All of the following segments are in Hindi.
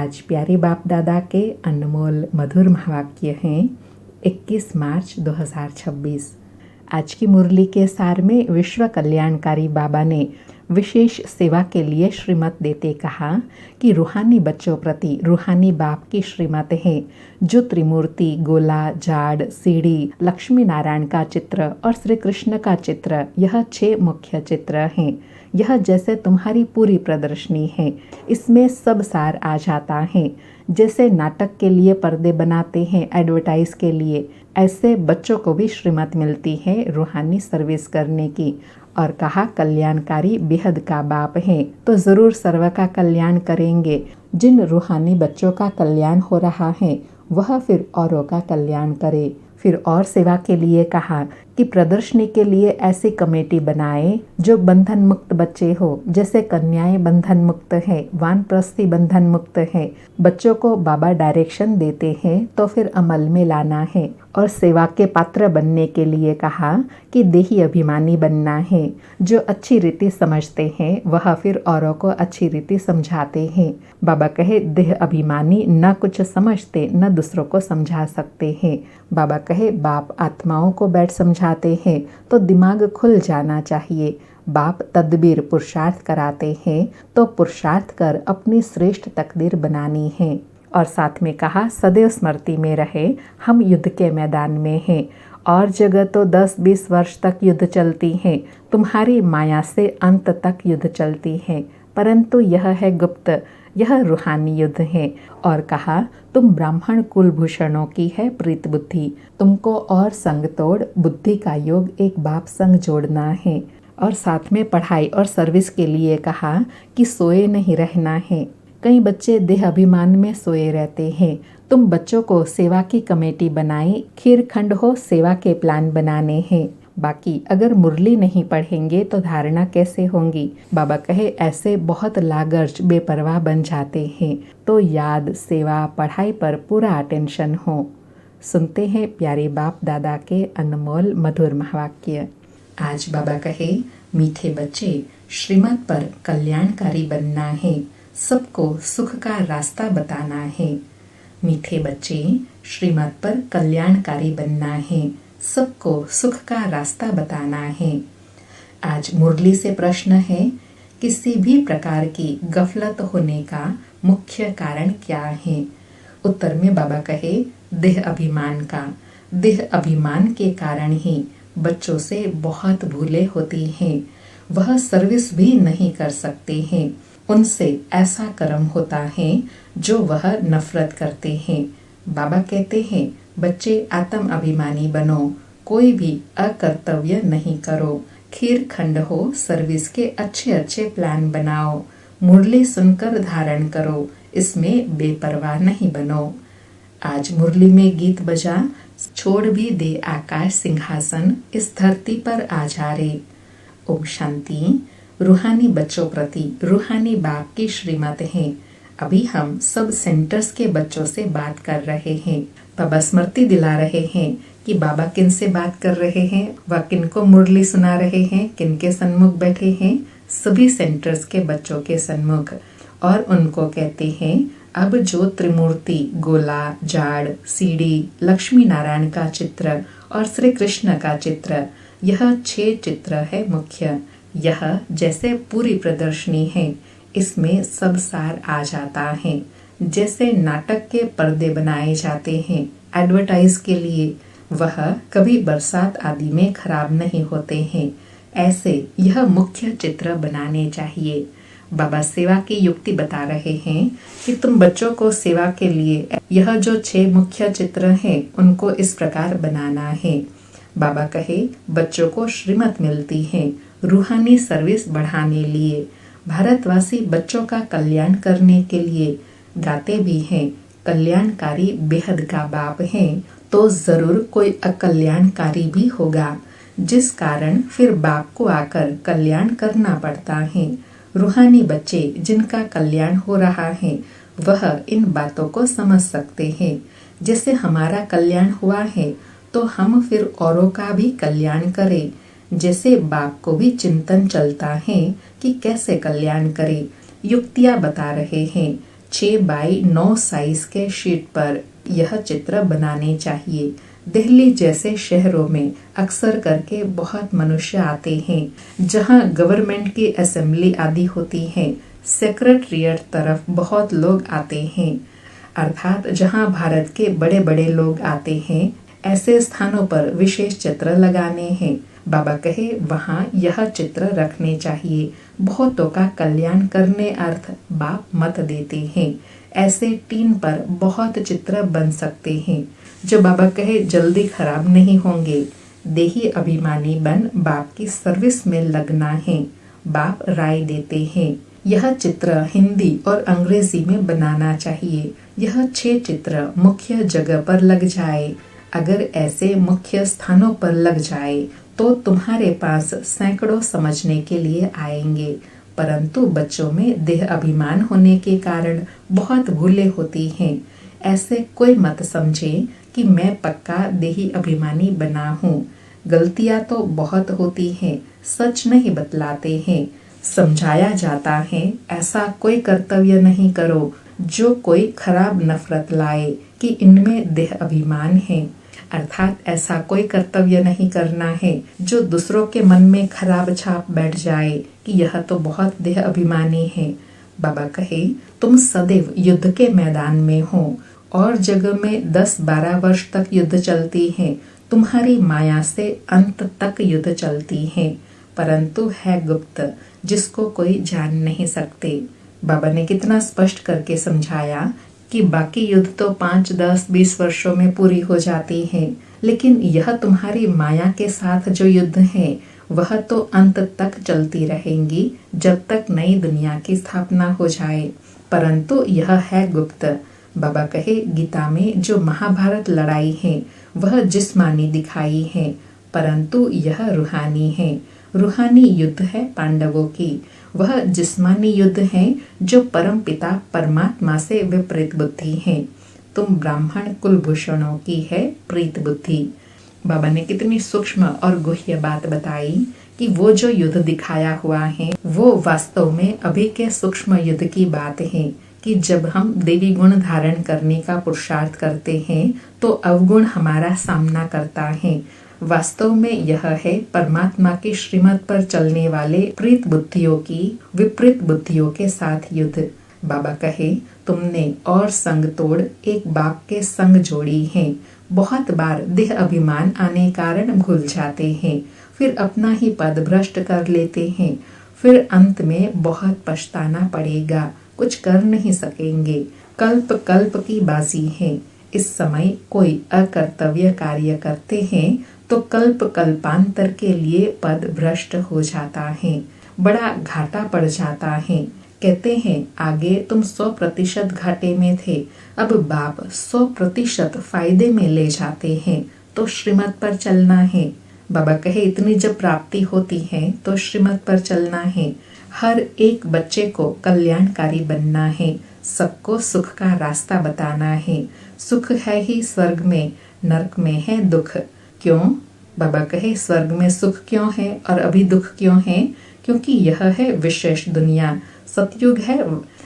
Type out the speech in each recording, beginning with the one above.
आज प्यारे बाप दादा के अनमोल मधुर महावाक्य हैं 21 मार्च 2026। आज की मुरली के सार में विश्व कल्याणकारी बाबा ने विशेष सेवा के लिए श्रीमत देते कहा कि रूहानी बच्चों प्रति रूहानी बाप की श्रीमत है जो त्रिमूर्ति, गोला, जाड़, सीढ़ी, लक्ष्मी नारायण का चित्र और श्री कृष्ण का चित्र, यह 6 मुख्य चित्र हैं। यह जैसे तुम्हारी पूरी प्रदर्शनी है, इसमें सब सार आ जाता है। जैसे नाटक के लिए पर्दे बनाते हैं एडवर्टाइज के लिए, ऐसे बच्चों को भी श्रीमत मिलती है रूहानी सर्विस करने की। और कहा कल्याणकारी बेहद का बाप है तो ज़रूर सर्व का कल्याण करेंगे। जिन रूहानी बच्चों का कल्याण हो रहा है वह फिर औरों का कल्याण करे। फिर और सेवा के लिए कहा कि प्रदर्शनी के लिए ऐसी कमेटी बनाए जो बंधन मुक्त बच्चे हो। जैसे कन्याएं बंधन मुक्त है, वानप्रस्थी बंधन मुक्त है। बच्चों को बाबा डायरेक्शन देते हैं तो फिर अमल में लाना है। और सेवा के पात्र बनने के लिए कहा कि देही अभिमानी बनना है। जो अच्छी रीति समझते हैं वह फिर औरों को अच्छी रीति समझाते हैं। बाबा कहे देह अभिमानी न कुछ समझते न दूसरों को समझा सकते हैं। बाबा कहे बाप आत्माओं को बैठ समझाते हैं तो दिमाग खुल जाना चाहिए। बाप तदबीर पुरुषार्थ कराते हैं तो पुरुषार्थ कर अपनी श्रेष्ठ तकदीर बनानी है। और साथ में कहा सदैव स्मृति में रहे हम युद्ध के मैदान में हैं और जगह तो 10-20 वर्ष तक युद्ध चलती है, तुम्हारी माया से अंत तक युद्ध चलती है, परंतु यह है गुप्त, यह रूहानी युद्ध है। और कहा तुम ब्राह्मण कुलभूषणों की है प्रीत बुद्धि, तुमको और संग तोड़ बुद्धि का योग एक बाप संग जोड़ना है। और साथ में पढ़ाई और सर्विस के लिए कहा कि सोए नहीं रहना है। कई बच्चे देह अभिमान में सोए रहते हैं। तुम बच्चों को सेवा की कमेटी बनाई, खीर खंड हो सेवा के प्लान बनाने हैं। बाकी अगर मुरली नहीं पढ़ेंगे तो धारणा कैसे होंगी। बाबा कहे ऐसे बहुत लागर्ज बेपरवाह बन जाते हैं तो याद, सेवा, पढ़ाई पर पूरा अटेंशन हो। सुनते हैं प्यारे बाप दादा के अनमोल मधुर महावाक्य। आज बाबा कहे मीठे बच्चे, श्रीमत पर कल्याणकारी बनना है, सबको सुख का रास्ता बताना है। मीठे बच्चे, श्रीमत पर कल्याणकारी बनना है, सबको सुख का रास्ता बताना है। आज मुरली से प्रश्न है किसी भी प्रकार की गफलत होने का मुख्य कारण क्या है। उत्तर में बाबा कहे देह अभिमान का। देह अभिमान के कारण ही बच्चों से बहुत भूलें होती हैं। वह सर्विस भी नहीं कर सकते हैं। उनसे ऐसा कर्म होता है जो वह नफरत करते हैं। बाबा कहते हैं बच्चे आत्म अभिमानी बनो, कोई भी अकर्तव्य नहीं करो, खीर खंड हो सर्विस के अच्छे अच्छे प्लान बनाओ, मुरली सुनकर धारण करो, इसमें बेपरवाह नहीं बनो। आज मुरली में गीत बजा, छोड़ भी दे आकाश सिंहासन, इस धरती पर आ जा रे। ओम शांति। रूहानी बच्चों प्रति रूहानी बाप की श्रीमत है। अभी हम सब सेंटर्स के बच्चों से बात कर रहे हैं। बाबा स्मृति दिला रहे हैं कि बाबा किन से बात कर रहे हैं, वह किन को मुरली सुना रहे हैं, किन के सन्मुख बैठे हैं, सभी सेंटर्स के बच्चों के सन्मुख। और उनको कहते हैं अब जो त्रिमूर्ति, गोला, जाड़, सीढ़ी, लक्ष्मी नारायण का चित्र और श्री कृष्ण का चित्र, यह 6 चित्र है मुख्य। यह जैसे पूरी प्रदर्शनी है, इसमें सब सार आ जाता है। जैसे नाटक के पर्दे बनाए जाते हैं एडवर्टाइज के लिए, वह कभी बरसात आदि में खराब नहीं होते हैं, ऐसे यह मुख्य चित्र बनाने चाहिए। बाबा सेवा की युक्ति बता रहे हैं कि तुम बच्चों को सेवा के लिए यह जो 6 मुख्य चित्र हैं उनको इस प्रकार बनाना है। बाबा कहे बच्चों को श्रीमत मिलती है रूहानी सर्विस बढ़ाने लिए। भारतवासी बच्चों का कल्याण करने के लिए गाते भी हैं कल्याणकारी बेहद का बाप है तो जरूर कोई अकल्याणकारी भी होगा, जिस कारण फिर बाप को आकर कल्याण करना पड़ता है। रूहानी बच्चे जिनका कल्याण हो रहा है वह इन बातों को समझ सकते हैं। जैसे हमारा कल्याण हुआ है तो हम फिर औरों का भी कल्याण करें। जैसे बाप को भी चिंतन चलता है कि कैसे कल्याण करें, युक्तियाँ बता रहे हैं 6 बाई 9 साइज के शीट पर यह चित्र बनाने चाहिए। दिल्ली जैसे शहरों में अक्सर करके बहुत मनुष्य आते हैं जहां गवर्नमेंट की असेंबली आदि होती है। सेक्रेटरिएट तरफ बहुत लोग आते हैं, अर्थात जहां भारत के बड़े बड़े लोग आते हैं, ऐसे स्थानों पर विशेष चित्र लगाने हैं। बाबा कहे वहां यह चित्र रखने चाहिए। बहुतों का कल्याण करने अर्थ बाप मत देते हैं। ऐसे टीन पर बहुत चित्र बन सकते हैं जो बाबा कहे जल्दी खराब नहीं होंगे। देही अभिमानी बन बाप की सर्विस में लगना है। बाप राय देते हैं यह चित्र हिंदी और अंग्रेजी में बनाना चाहिए। यह 6 चित्र मुख्य जगह पर लग जाए। अगर ऐसे मुख्य स्थानों पर लग जाए तो तुम्हारे पास सैकड़ों समझने के लिए आएंगे, परंतु बच्चों में देह अभिमान होने के कारण बहुत भूलें होती हैं। ऐसे कोई मत समझे कि मैं पक्का देही अभिमानी बना हूँ। गलतियाँ तो बहुत होती हैं, सच नहीं बतलाते हैं। समझाया जाता है ऐसा कोई कर्तव्य नहीं करो जो कोई खराब नफरत लाए कि इनमें देह अभिमान है, अर्थात ऐसा कोई कर्तव्य नहीं करना है जो दूसरों के मन में खराब छाप बैठ जाए कि यह तो बहुत देह अभिमानी है। बाबा कहे तुम सदैव युद्ध के मैदान में हो और जगह में 10-12 वर्ष तक युद्ध चलती है। तुम्हारी माया से अंत तक युद्ध चलती है, परंतु है गुप्त, जिसको कोई जान नहीं सकते। बाबा ने कितना स्पष्ट करके समझाया कि बाकी युद्ध तो 5, 10, 20 वर्षों में पूरी हो जाती है, लेकिन यह तुम्हारी माया के साथ जो युद्ध है वह तो अंत तक चलती रहेंगी जब तक नई दुनिया की स्थापना हो जाए, परंतु यह है गुप्त। बाबा कहे गीता में जो महाभारत लड़ाई है वह जिस्मानी दिखाई है, परंतु यह रूहानी है। रूहानी युद्ध है पांडवों की, वह जिस्मानी युद्ध है जो परम पिता परमात्मा से विपरीत बुद्धि है। तुम ब्राह्मण कुलभूषणों की है प्रीत बुद्धि। बाबा ने कितनी सूक्ष्म और गुह्य बात बताई कि वो जो युद्ध दिखाया हुआ है वो वास्तव में अभी के सूक्ष्म युद्ध की बात है कि जब हम देवी गुण धारण करने का पुरुषार्थ करते हैं तो अवगुण हमारा सामना करता है। वास्तव में यह है परमात्मा की श्रीमत पर चलने वाले प्रीत बुद्धियों की विपरीत बुद्धियों के साथ युद्ध। बाबा कहे तुमने और संग तोड़ एक बाप के संग जोड़ी है। बहुत बार देह अभिमान आने कारण भूल जाते हैं, फिर अपना ही पद भ्रष्ट कर लेते हैं, फिर अंत में बहुत पछताना पड़ेगा, कुछ कर नहीं सकेंगे। कल्प कल्प की बाजी है। इस समय कोई अकर्तव्य कार्य करते हैं तो कल्प कल्पांतर के लिए पद भ्रष्ट हो जाता है, बड़ा घाटा पड़ जाता है। कहते हैं आगे तुम 100% घाटे में थे, अब बाप 100% फायदे में ले जाते हैं, तो श्रीमत पर चलना है। बाबा कहे इतनी जब प्राप्ति होती है तो श्रीमत पर चलना है। हर एक बच्चे को कल्याणकारी बनना है, सबको सुख का रास्ता बताना है। सुख है ही स्वर्ग में, नरक में है दुख। क्यों? बाबा कहे स्वर्ग में सुख क्यों है और अभी दुख क्यों है? क्योंकि यह है विशेष दुनिया। सतयुग है,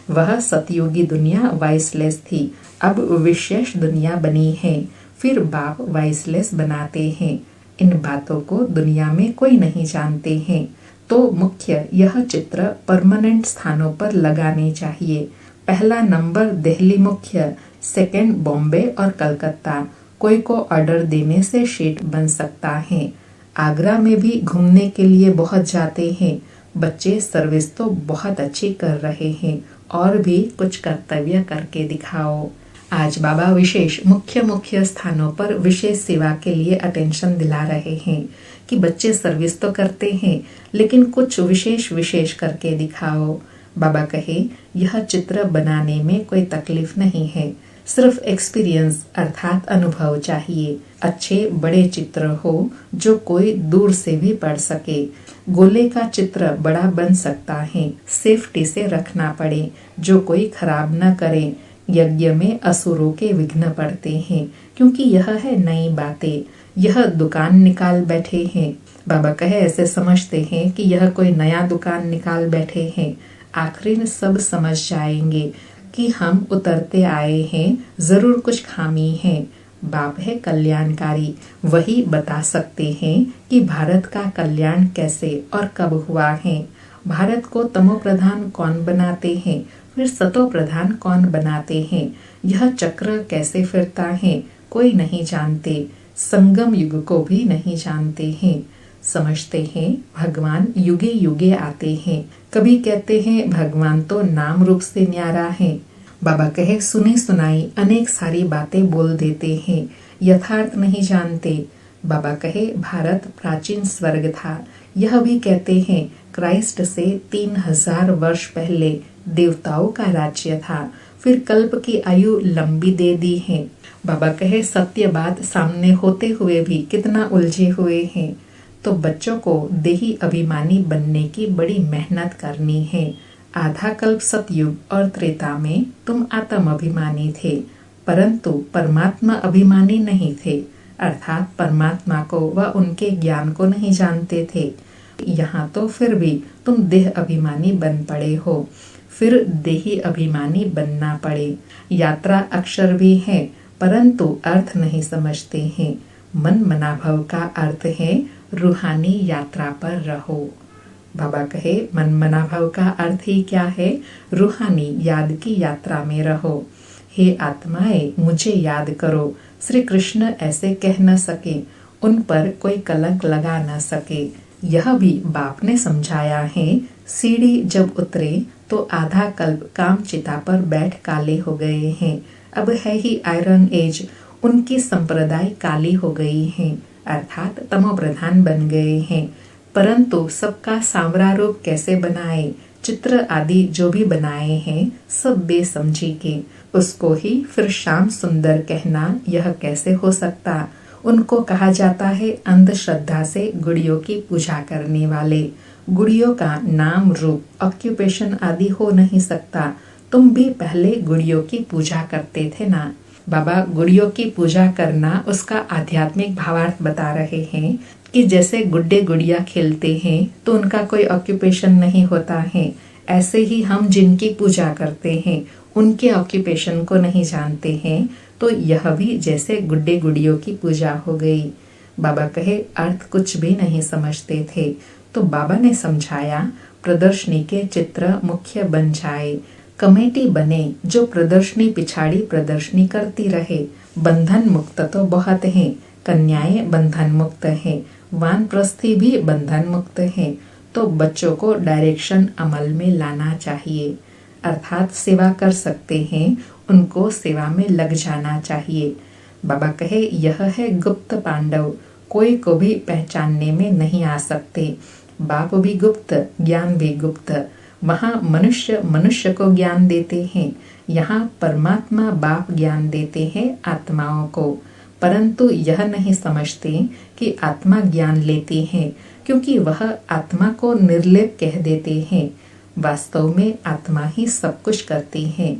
वह सतयुगी दुनिया वाइसलेस थी, अब विशेष दुनिया बनी है। फिर बाप वाइसलेस बनाते हैं। इन बातों को दुनिया में कोई नहीं जानते हैं, तो मुख्य यह चित्र परमानेंट स्थानों पर लगाने चाहिए। पहला नंबर दिल्ली मुख्य, सेकंड बॉम्बे और कलकत्ता। कोई को ऑर्डर देने से शीट बन सकता है। आगरा में भी घूमने के लिए बहुत जाते हैं। बच्चे सर्विस तो बहुत अच्छी कर रहे हैं, और भी कुछ कर्तव्य करके दिखाओ। आज बाबा विशेष मुख्य स्थानों पर विशेष सेवा के लिए अटेंशन दिला रहे हैं कि बच्चे सर्विस तो करते हैं, लेकिन कुछ विशेष करके दिखाओ। बाबा कहे यह चित्र बनाने में कोई तकलीफ नहीं है, सिर्फ एक्सपीरियंस अर्थात अनुभव चाहिए। अच्छे बड़े चित्र हो जो कोई दूर से भी पढ़ सके। गोले का चित्र बड़ा बन सकता है, सेफ्टी से रखना पड़े, जो कोई खराब न करे। यज्ञ में असुरों के विघ्न पड़ते हैं, क्योंकि यह है नई बातें। यह दुकान निकाल बैठे हैं। बाबा कहे ऐसे समझते हैं कि यह कोई नया दुकान निकाल बैठे हैं। आखिरी में सब समझ जाएंगे कि हम उतरते आए हैं, जरूर कुछ खामी है। बाप है कल्याणकारी, वही बता सकते हैं कि भारत का कल्याण कैसे और कब हुआ है। भारत को तमो प्रधान कौन बनाते हैं, फिर सतो प्रधान कौन बनाते हैं। यह चक्र कैसे फिरता है कोई नहीं जानते, संगम युग को भी नहीं जानते हैं। समझते हैं भगवान युगे युगे आते हैं, कभी कहते हैं भगवान तो नाम रूप से न्यारा है। बाबा कहे सुनी सुनाई अनेक सारी बातें बोल देते हैं, यथार्थ नहीं जानते। बाबा कहे भारत प्राचीन स्वर्ग था, यह भी कहते हैं क्राइस्ट से 3000 वर्ष पहले देवताओं का राज्य था, फिर कल्प की आयु लंबी दे दी है। बाबा कहे सत्य बात सामने होते हुए भी कितना उलझे हुए हैं। तो बच्चों को देही अभिमानी बनने की बड़ी मेहनत करनी है। आधा कल्प सतयुग और त्रेता में तुम आत्म अभिमानी थे, परंतु परमात्मा अभिमानी नहीं थे, अर्थात परमात्मा को व उनके ज्ञान को नहीं जानते थे। यहाँ तो फिर भी तुम देह अभिमानी बन पड़े हो, फिर देही अभिमानी बनना पड़े। यात्रा अक्षर भी है, परंतु अर्थ नहीं समझते हैं। मन मनाभव का अर्थ है रूहानी यात्रा पर रहो। बाबा कहे मन मनाभव का अर्थ ही क्या है, रूहानी याद की यात्रा में रहो। हे आत्माएं मुझे याद करो। श्री कृष्ण ऐसे कह न सके, उन पर कोई कलंक लगा न सके। यह भी बाप ने समझाया है। सीढ़ी जब उतरे तो आधा कल्प काम चिता पर बैठ काले हो गए हैं। अब है ही आयरन एज, उनकी संप्रदाय काली हो गई है, अर्थात तमो प्रधान बन गए हैं। परंतु सबका सांवरा रूप कैसे बनाए, चित्र आदि जो भी बनाए हैं सब बेसमझी के, उसको ही फिर श्याम सुंदर कहना यह कैसे हो सकता। उनको कहा जाता है अंधश्रद्धा से गुड़ियों की पूजा करने वाले। गुड़ियों का नाम रूप ऑक्यूपेशन आदि हो नहीं सकता। तुम भी पहले गुड़ियों की पूजा करते थे ना। बाबा गुड़ियों की पूजा करना उसका आध्यात्मिक भावार्थ बता रहे हैं कि जैसे गुड्डे गुड़िया खेलते हैं तो उनका कोई ऑक्यूपेशन नहीं होता है, ऐसे ही हम जिनकी पूजा करते हैं उनके ऑक्यूपेशन को नहीं जानते हैं, तो यह भी जैसे गुड्डे गुड़ियों की पूजा हो गई। बाबा कहे अर्थ कुछ भी नहीं समझते थे, तो बाबा ने समझाया प्रदर्शनी के चित्र मुख्य बन जाए, कमेटी बने जो प्रदर्शनी पिछाड़ी प्रदर्शनी करती रहे। बंधन मुक्त तो बहुत हैं, कन्याएं बंधन मुक्त हैं, वानप्रस्थी भी बंधन मुक्त हैं, तो बच्चों को डायरेक्शन अमल में लाना चाहिए, अर्थात सेवा कर सकते हैं, उनको सेवा में लग जाना चाहिए। बाबा कहे यह है गुप्त पांडव, कोई को भी पहचानने में नहीं आ सकते। बाप भी गुप्त, ज्ञान भी गुप्त। वहाँ मनुष्य मनुष्य को ज्ञान देते हैं, यहाँ परमात्मा बाप ज्ञान देते हैं आत्माओं को। परंतु यह नहीं समझते कि आत्मा ज्ञान लेती है, क्योंकि वह आत्मा को निर्लेप कह देते हैं। वास्तव में आत्मा ही सब कुछ करती है।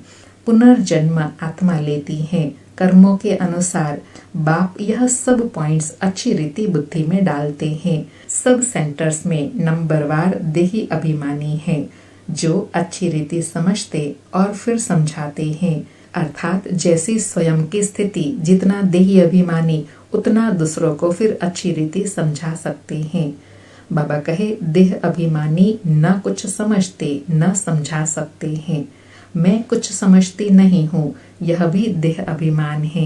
पुनर्जन्म आत्मा लेती है कर्मों के अनुसार। बाप यह सब पॉइंट्स अच्छी रीति बुद्धि में डालते हैं। सब सेंटर्स में नंबरवार देही अभिमानी हैं, जो अच्छी रीति समझते और फिर समझाते हैं, अर्थात जैसी स्वयं की स्थिति, जितना देही अभिमानी उतना दूसरों को फिर अच्छी रीति समझा सकते हैं। बाबा कहे देह अभिमानी न कुछ समझते न समझा सकते हैं। मैं कुछ समझती नहीं हूँ, यह भी देह अभिमान है।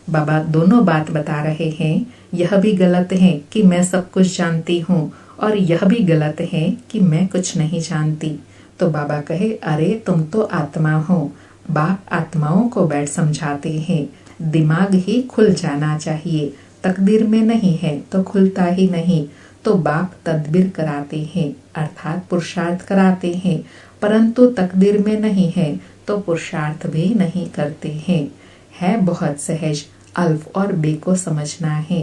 बाबा दोनों बात बता रहे हैं। यह भी गलत है कि मैं सब कुछ जानती हूँ, और यह भी गलत है कि मैं कुछ नहीं जानती। तो बाबा कहे अरे तुम तो आत्मा हो। बाप आत्माओं को बैठ समझाते हैं। दिमाग ही खुल जाना चाहिए, तकदीर में नहीं है तो खुलता ही नहीं। तो बाप तदबीर कराते हैं, अर्थात पुरुषार्थ कराते हैं, परंतु तकदीर में नहीं है तो पुरुषार्थ भी नहीं करते हैं। है बहुत सहज, अल्फ और बे को समझना है।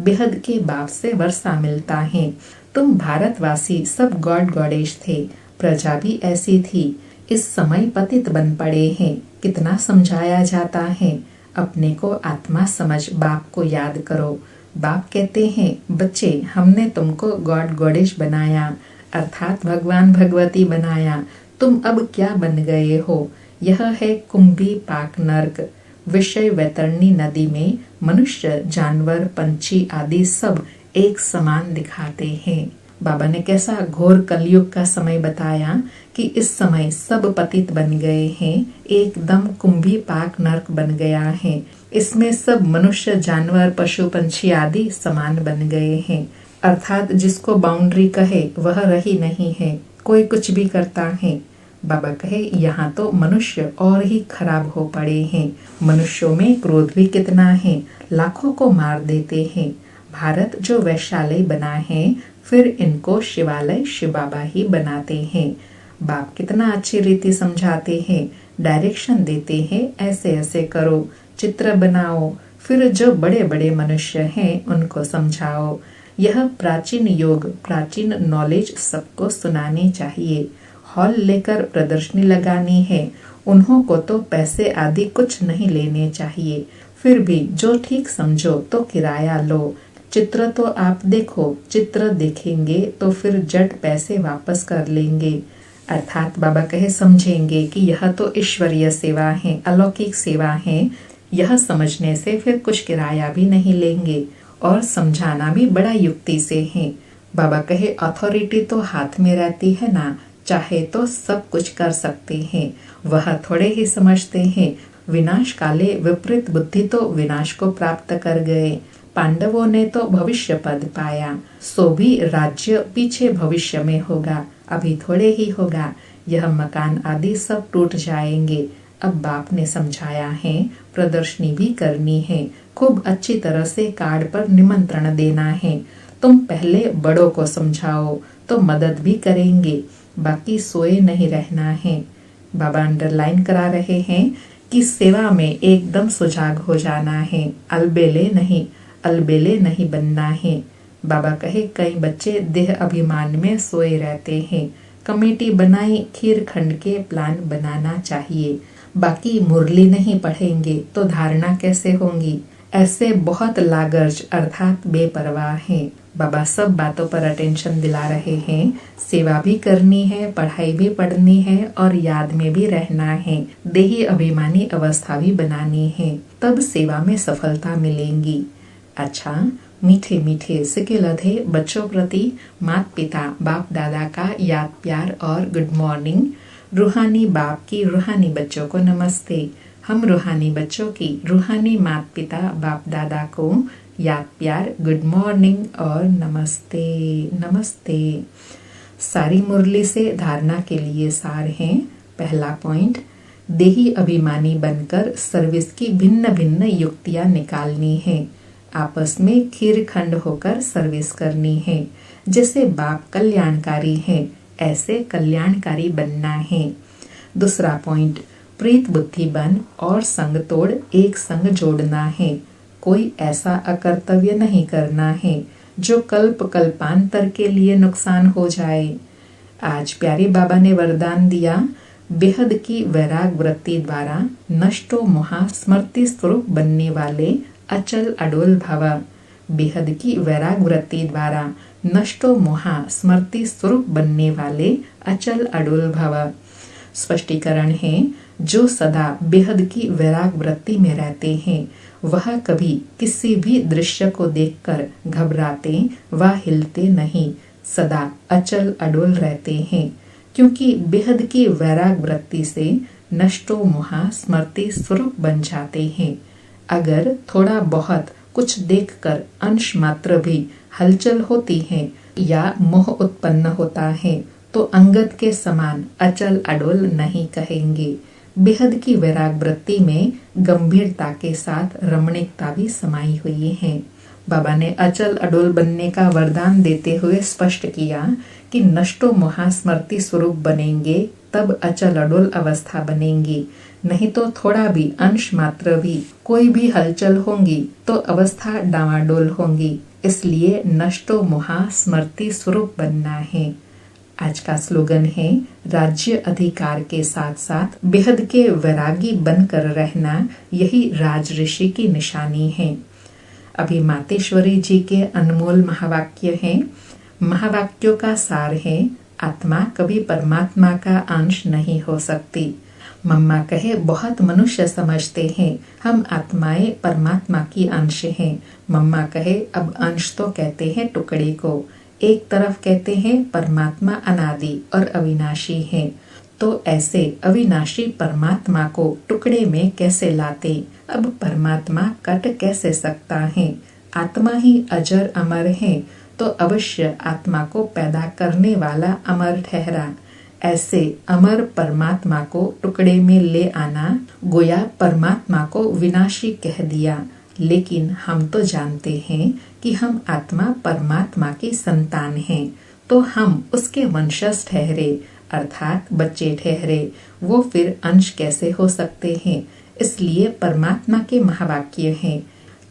बेहद के बाप से वर्षा मिलता है। तुम भारतवासी सब गॉड गॉडेश थे, प्रजा भी ऐसी थी। इस समय पतित बन पड़े हैं, कितना समझाया जाता है। अपने को आत्मा समझ बाप को याद करो। बाप कहते हैं बच्चे हमने तुमको गॉड गॉडेश बनाया, अर्थात भगवान भगवती बनाया, तुम अब क्या बन गए हो। यह है कुंभी पाक नर्क। विषय वैतरणी नदी में मनुष्य, जानवर, पंछी आदि सब एक समान दिखाते हैं। बाबा ने कैसा घोर कलयुग का समय बताया कि इस समय सब पतित बन गए हैं, एकदम कुंभी पाक नर्क बन गया है। इसमें सब मनुष्य, जानवर, पशु पंछी आदि समान बन गए हैं। अर्थात जिसको बाउंड्री कहे वह रही नहीं है, कोई कुछ भी करता है। बाबा कहे यहाँ तो मनुष्य और ही खराब हो पड़े हैं। मनुष्यों में क्रोध भी कितना है, लाखों को मार देते हैं। भारत जो वैश्यालय बना है, फिर इनको शिवालय शिव बाबा ही बनाते हैं। बाप कितना अच्छी रीति समझाते हैं, डायरेक्शन देते हैं, ऐसे ऐसे करो, चित्र बनाओ, फिर जो बड़े बड़े मनुष्य हैं उनको समझाओ। यह प्राचीन योग, प्राचीन नॉलेज सबको सुनानी चाहिए। हॉल लेकर प्रदर्शनी लगानी है, उन्हों को तो पैसे आदि कुछ नहीं लेने चाहिए। फिर भी जो ठीक समझो तो किराया लो। चित्र तो आप देखो, चित्र देखेंगे तो फिर जट पैसे वापस कर लेंगे। अर्थात बाबा कहे समझेंगे कि यह तो ईश्वरीय सेवा है, अलौकिक सेवा है। यह समझने से फिर कुछ किराया भी नहीं लेंगे और समझाना भी बड़ा युक्ति से है। बाबा कहे अथॉरिटी तो हाथ में रहती है ना, चाहे तो सब कुछ कर सकते हैं। वह थोड़े ही समझते हैं। विनाश काले विपरीत बुद्धि तो विनाश को प्राप्त कर गए। पांडवों ने तो भविष्य पद पाया, सो भी राज्य पीछे भविष्य में होगा, अभी थोड़े ही होगा। यह मकान आदि सब टूट जाएंगे। अब बाप ने समझाया है, प्रदर्शनी भी करनी है, खूब अच्छी तरह से कार्ड पर निमंत्रण देना है। तुम पहले बड़ों को समझाओ तो मदद भी करेंगे, बाकी सोए नहीं रहना है। बाबा अंडरलाइन करा रहे हैं कि सेवा में एकदम सुजाग हो जाना है, अलबेले नहीं बनना है। बाबा कहे कई बच्चे देह अभिमान में सोए रहते हैं। कमेटी बनाई, खीर खंड के प्लान बनाना चाहिए। बाकी मुरली नहीं पढ़ेंगे तो धारणा कैसे होंगी। ऐसे बहुत लागर्ज अर्थात बेपरवाह हैं। बाबा सब बातों पर अटेंशन दिला रहे हैं। सेवा भी करनी है, पढ़ाई भी पढ़नी है और याद में भी रहना है। देही अभिमानी अवस्था भी बनानी है, तब सेवा में सफलता मिलेगी। अच्छा, मीठे मीठे सिके लधे बच्चों प्रति माता पिता बाप दादा का याद प्यार और गुड मॉर्निंग। रूहानी बाप की रूहानी बच्चों को नमस्ते। हम रूहानी बच्चों की रूहानी माता पिता बाप दादा को याद प्यार, गुड मॉर्निंग और नमस्ते नमस्ते। सारी मुरली से धारणा के लिए सार हैं। पहला पॉइंट, देही अभिमानी बनकर सर्विस की भिन्न भिन्न युक्तियां निकालनी है। आपस में खीर खंड होकर सर्विस करनी है। जैसे बाप कल्याणकारी हैं, ऐसे कल्याणकारी बनना है। दूसरा पॉइंट, प्रीत बुद्धि बन और संग तोड़ एक संग जोड़ना है। कोई ऐसा अकर्तव्य नहीं करना है जो कल्प कल्पांतर के लिए नुकसान हो जाए। आज प्यारे बाबा ने वरदान दिया, बेहद की वैराग वृत्ति द्वारा नष्टो मोहा स्मृति स्वरूप बनने वाले अचल अडोल भव। बेहद की वैराग वृत्ति द्वारा नष्टो मोहा स्मृति स्वरूप बनने वाले अचल अडोल भव। स्पष्टीकरण है, जो सदा बेहद की वैराग वृत्ति में रहते हैं वह कभी किसी भी दृश्य को देखकर घबराते व हिलते नहीं, सदा अचल अडोल रहते हैं। क्योंकि बेहद की वैराग वृत्ति से नष्टो मोहा स्मृति स्वरूप बन जाते हैं। अगर थोड़ा बहुत कुछ देखकर अंश मात्र भी हलचल होती है या मोह उत्पन्न होता है तो अंगद के समान अचल अडोल नहीं कहेंगे। बेहद की वैराग वृत्ति में गंभीरता के साथ रमणीकता भी समाई हुई है। बाबा ने अचल अडोल बनने का वरदान देते हुए स्पष्ट किया कि नष्टो मोहा स्मृति स्वरूप बनेंगे तब अचल अडोल अवस्था बनेंगी, नहीं तो थोड़ा भी अंश मात्र भी कोई भी हलचल होंगी तो अवस्था डावाडोल होंगी। इसलिए नष्टो मोहा स्मृति स्वरूप बनना है। आज का स्लोगन है, राज्य अधिकार के साथ साथ बेहद के वैरागी बनकर रहना, यही राज ऋषि की निशानी है। अभी मातेश्वरी जी के अनमोल महावाक्य हैं। महावाक्यों का सार है, आत्मा कभी परमात्मा का अंश नहीं हो सकती। मम्मा कहे, बहुत मनुष्य समझते हैं हम आत्माएं परमात्मा की अंश हैं। मम्मा कहे, अब अंश तो कहते हैं टुकड़े को। एक तरफ कहते हैं परमात्मा अनादि और अविनाशी है, तो ऐसे अविनाशी परमात्मा को टुकड़े में कैसे लाते? अब परमात्मा कट कैसे सकता है? आत्मा ही अजर अमर है, तो अवश्य आत्मा को पैदा करने वाला अमर ठहरा। ऐसे अमर परमात्मा को टुकड़े में ले आना, गोया परमात्मा को विनाशी कह दिया। लेकिन हम तो जानते हैं कि हम आत्मा परमात्मा की संतान हैं, तो हम उसके वंशज ठहरे, अर्थात बच्चे ठहरे। वो फिर अंश कैसे हो सकते हैं? इसलिए परमात्मा के महावाक्य हैं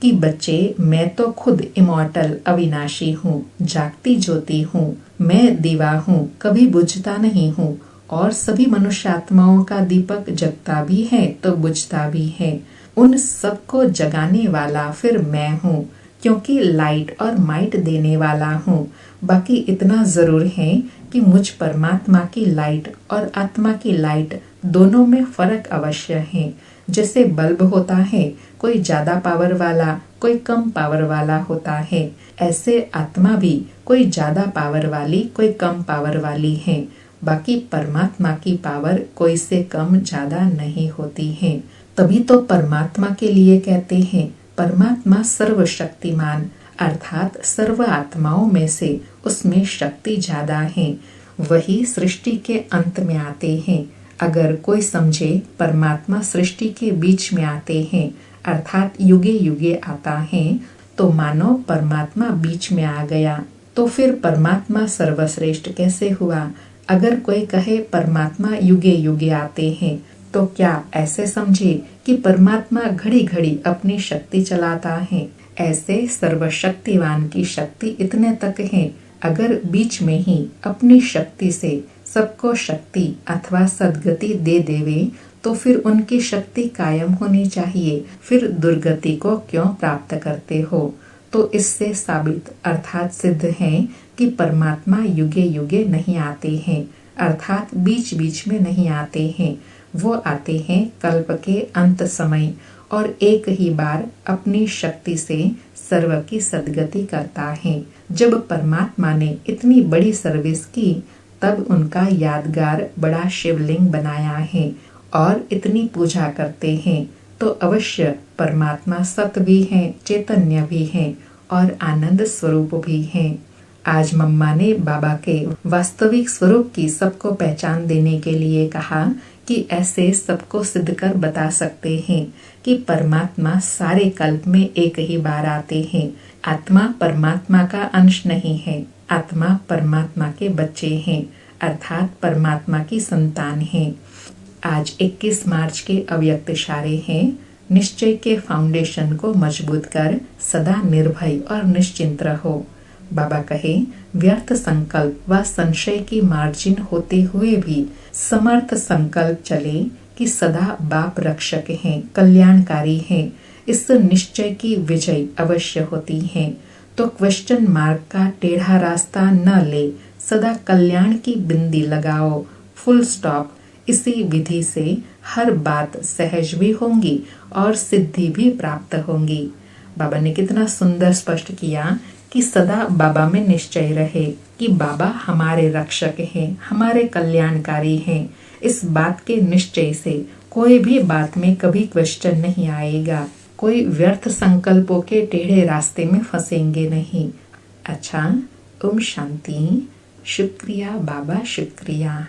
कि बच्चे, मैं तो खुद इमॉर्टल अविनाशी हूँ, जागती ज्योति हूँ, मैं दीवा हूँ, कभी बुझता नहीं हूँ, और सभी मनुष्य आत्माओं का दीपक जगता भी है तो बुझता भी है। उन सबको जगाने वाला फिर मैं हूँ, क्योंकि लाइट और माइट देने वाला हूँ। बाकी इतना जरूर है कि मुझ परमात्मा की लाइट और आत्मा की लाइट दोनों में फर्क अवश्य है। जैसे बल्ब होता है, कोई ज्यादा पावर वाला, कोई कम पावर वाला होता है, ऐसे आत्मा भी कोई ज्यादा पावर वाली, कोई कम पावर वाली है। बाकी परमात्मा की पावर कोई से कम ज्यादा नहीं होती है। तभी तो परमात्मा के लिए कहते हैं परमात्मा सर्वशक्तिमान, अर्थात सर्व आत्माओं में से उसमें शक्ति ज्यादा है। वही सृष्टि के अंत में आते हैं। अगर कोई समझे परमात्मा सृष्टि के बीच में आते हैं, अर्थात युगे युगे आता है, तो मानो परमात्मा बीच में आ गया, तो फिर परमात्मा सर्वश्रेष्ठ कैसे हुआ? अगर कोई कहे परमात्मा युगे युगे आते हैं, तो क्या ऐसे समझे कि परमात्मा घड़ी घड़ी अपनी शक्ति चलाता है? ऐसे सर्वशक्तिवान की शक्ति इतने तक है, अगर बीच में ही अपनी शक्ति से सबको शक्ति अथवा सद्गति दे देवे, तो फिर उनकी शक्ति कायम होनी चाहिए, फिर दुर्गति को क्यों प्राप्त करते हो? तो इससे साबित अर्थात सिद्ध है कि परमात्मा युगे युगे नहीं आते हैं, अर्थात बीच बीच में नहीं आते हैं। वो आते हैं कल्प के अंत समय, और एक ही बार अपनी शक्ति से सर्व की सद्गति करता है। जब परमात्मा ने इतनी बड़ी सर्विस की, तब उनका यादगार बड़ा शिवलिंग बनाया है और इतनी पूजा करते हैं, तो अवश्य परमात्मा सत भी है, चैतन्य भी है और आनंद स्वरूप भी है। आज मम्मा ने बाबा के वास्तविक स्वरूप की सबको पहचान देने के लिए कहा कि ऐसे सबको सिद्ध कर बता सकते हैं कि परमात्मा सारे कल्प में एक ही बार आते हैं। आत्मा परमात्मा का अंश नहीं है, आत्मा परमात्मा के बच्चे हैं, अर्थात परमात्मा की संतान हैं। आज 21 मार्च के अव्यक्त इशारे हैं, निश्चय के फाउंडेशन को मजबूत कर सदा निर्भय और निश्चिंत रहो। बाबा कहे, व्यर्थ संकल्प व संशय की मार्जिन होते हुए भी समर्थ संकल्प चले कि सदा बाप रक्षक हैं, कल्याणकारी हैं, इस निश्चय की विजय अवश्य होती है। तो क्वेश्चन मार्क का टेढ़ा रास्ता न ले, सदा कल्याण की बिंदी लगाओ, फुल स्टॉप। इसी विधि से हर बात सहज भी होंगी और सिद्धि भी प्राप्त होंगी। बाबा ने कितना सुंदर स्पष्ट किया कि सदा बाबा में निश्चय रहे कि बाबा हमारे रक्षक हैं, हमारे कल्याणकारी हैं। इस बात के निश्चय से कोई भी बात में कभी क्वेश्चन नहीं आएगा, कोई व्यर्थ संकल्पों के टेढ़े रास्ते में फंसेंगे नहीं। अच्छा, ओम शांति। शुक्रिया बाबा, शुक्रिया।